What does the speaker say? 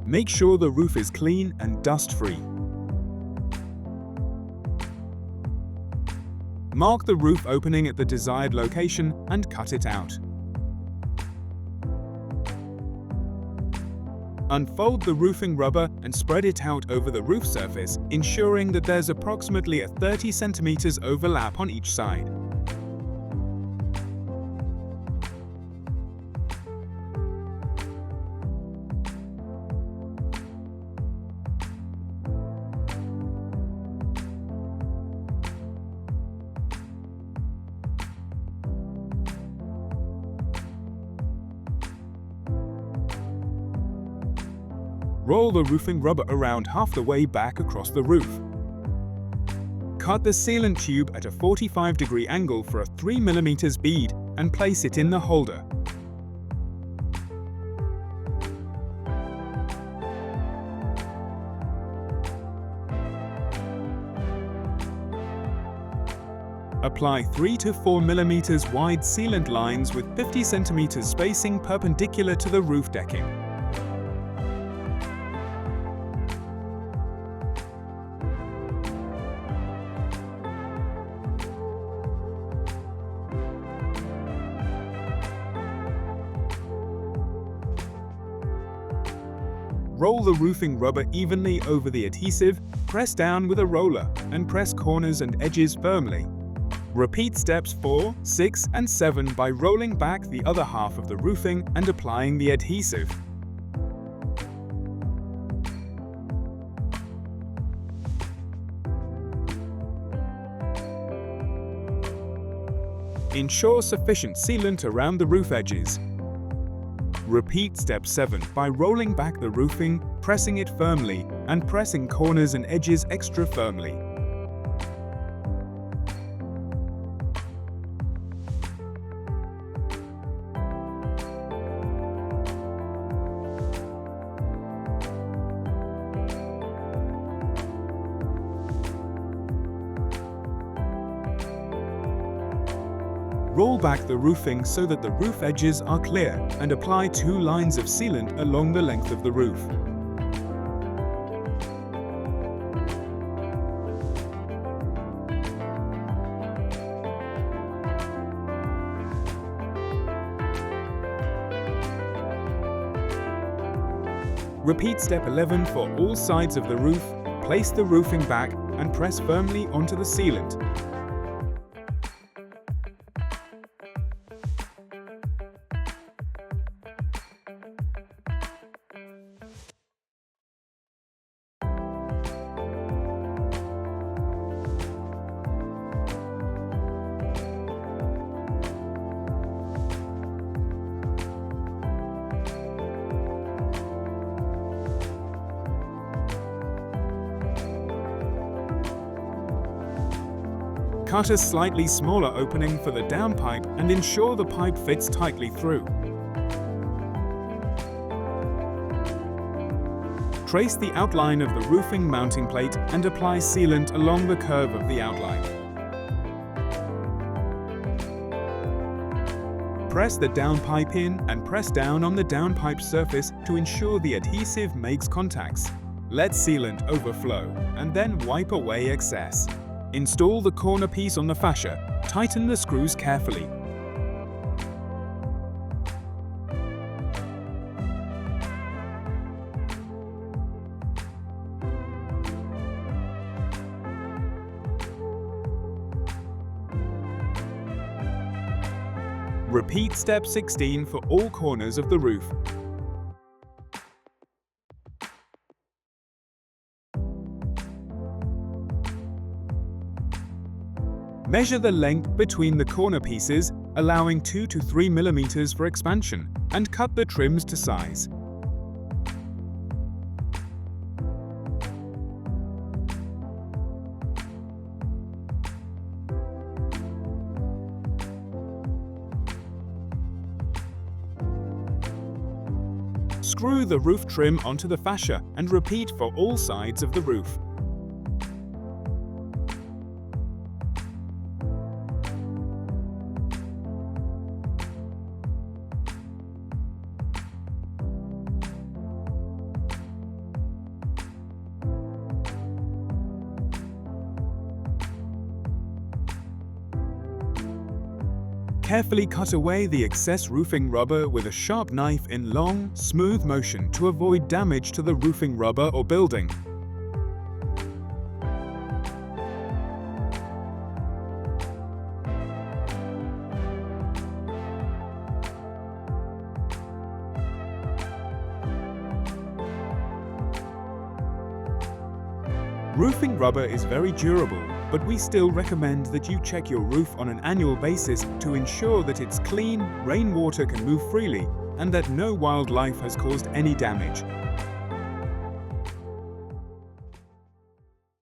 Make sure the roof is clean and dust-free. Mark the roof opening at the desired location and cut it out. Unfold the roofing rubber and spread it out over the roof surface, ensuring that there's approximately a 30 cm overlap on each side. Roll the roofing rubber around half the way back across the roof. Cut the sealant tube at a 45-degree angle for a 3 mm bead and place it in the holder. Apply 3 to 4 mm wide sealant lines with 50 cm spacing perpendicular to the roof decking. Roll the roofing rubber evenly over the adhesive, press down with a roller, and press corners and edges firmly. Repeat steps 4, 6, and 7 by rolling back the other half of the roofing and applying the adhesive. Ensure sufficient sealant around the roof edges. Repeat step 7 by rolling back the roofing, pressing it firmly, and pressing corners and edges extra firmly. Roll back the roofing so that the roof edges are clear and apply 2 lines of sealant along the length of the roof. Repeat step 11 for all sides of the roof. Place the roofing back and press firmly onto the sealant. Cut a slightly smaller opening for the downpipe and ensure the pipe fits tightly through. Trace the outline of the roofing mounting plate and apply sealant along the curve of the outline. Press the downpipe in and press down on the downpipe surface to ensure the adhesive makes contacts. Let sealant overflow and then wipe away excess. Install the corner piece on the fascia. Tighten the screws carefully. Repeat step 16 for all corners of the roof. Measure the length between the corner pieces, allowing 2 to 3 mm for expansion, and cut the trims to size. Screw the roof trim onto the fascia and repeat for all sides of the roof. Carefully cut away the excess roofing rubber with a sharp knife in long, smooth motion to avoid damage to the roofing rubber or building. Roofing rubber is very durable, but we still recommend that you check your roof on an annual basis to ensure that it's clean, rainwater can move freely, and that no wildlife has caused any damage.